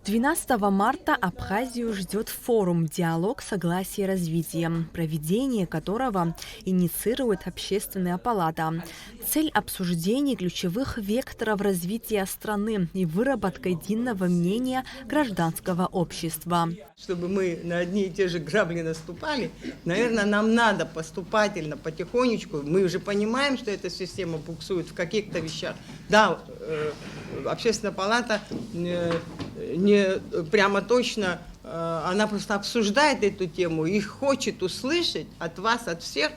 12 марта Абхазию ждет форум «Диалог, согласие, развитие», проведение которого инициирует Общественная палата. Цель обсуждения ключевых векторов развития страны и выработка единого мнения гражданского общества. Чтобы мы на одни и те же грабли наступали, наверное, нам надо поступательно, потихонечку. Мы уже понимаем, что эта система буксует в каких-то вещах. Да, Общественная палата не прямо точно, она просто обсуждает эту тему и хочет услышать от вас, от всех,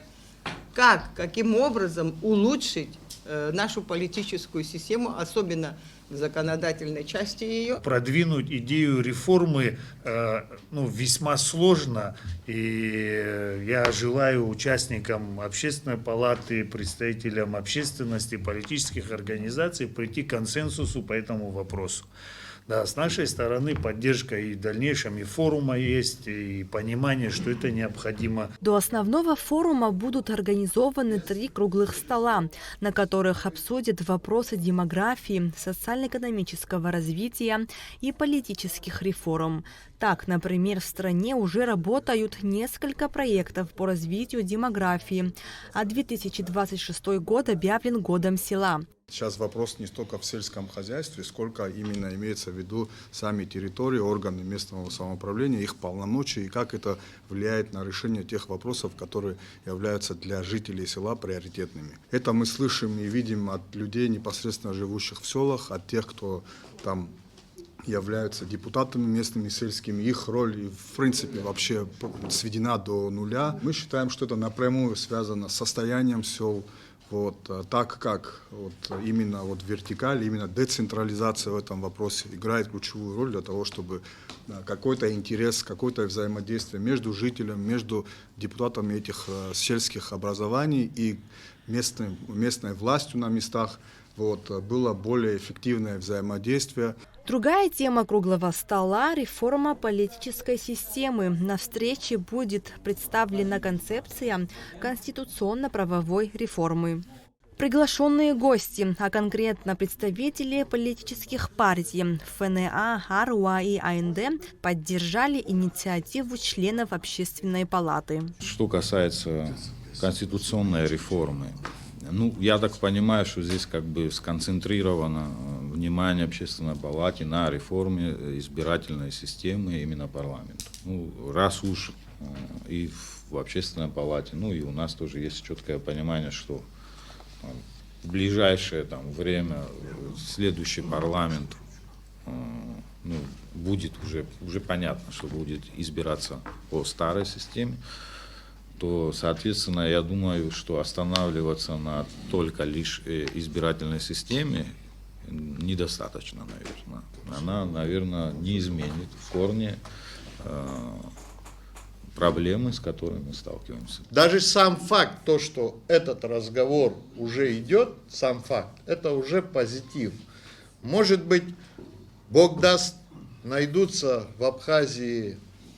каким образом улучшить нашу политическую систему, особенно в законодательной части ее. Продвинуть идею реформы весьма сложно, и я желаю участникам Общественной палаты, представителям общественности, политических организаций прийти к консенсусу по этому вопросу. Да, с нашей стороны поддержка и в дальнейшем и форума есть, и понимание, что это необходимо. До основного форума будут организованы 3 круглых стола, на которых обсудят вопросы демографии, социально-экономического развития и политических реформ. Так, например, в стране уже работают несколько проектов по развитию демографии, а 2026 год объявлен годом села. Сейчас вопрос не столько в сельском хозяйстве, сколько именно имеется в виду сами территории, органы местного самоуправления, их полномочия и как это влияет на решение тех вопросов, которые являются для жителей села приоритетными. Это мы слышим и видим от людей, непосредственно живущих в селах, от тех, кто там являются депутатами местными, сельскими, их роль, в принципе, вообще сведена до нуля. Мы считаем, что это напрямую связано с состоянием сел, так как именно вертикаль, именно децентрализация в этом вопросе играет ключевую роль для того, чтобы какой-то интерес, какое-то взаимодействие между жителями, между депутатами этих сельских образований и местной властью на местах было более эффективное взаимодействие. Другая тема круглого стола – реформа политической системы. На встрече будет представлена концепция конституционно-правовой реформы. Приглашенные гости, а конкретно представители политических партий ФНА, АРУА и АНД, поддержали инициативу членов Общественной палаты. Что касается конституционной реформы, я так понимаю, что здесь сконцентрировано внимание Общественной палаты на реформе избирательной системы именно парламента. Раз уж и в Общественной палате, и у нас тоже есть четкое понимание, что в ближайшее время следующий парламент будет уже понятно, что будет избираться по старой системе, то, соответственно, я думаю, что останавливаться на только лишь избирательной системе недостаточно, наверное. Она, наверное, не изменит в корне проблемы, с которыми мы сталкиваемся. Даже сам факт, то, что этот разговор уже идет, сам факт, это уже позитив. Может быть, Бог даст, найдутся в Абхазии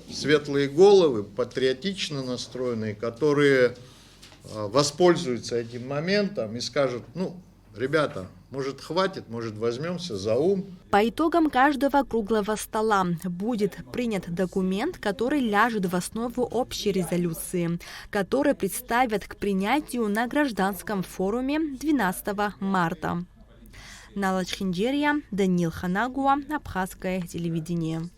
светлые головы, патриотично настроенные, которые воспользуются этим моментом и скажут: ребята, может, хватит, может, возьмемся за ум. По итогам каждого круглого стола будет принят документ, который ляжет в основу общей резолюции, который представят к принятию на гражданском форуме 12 марта. Нала Чхинджерия, Даниил Ханагуа, Абхазское телевидение.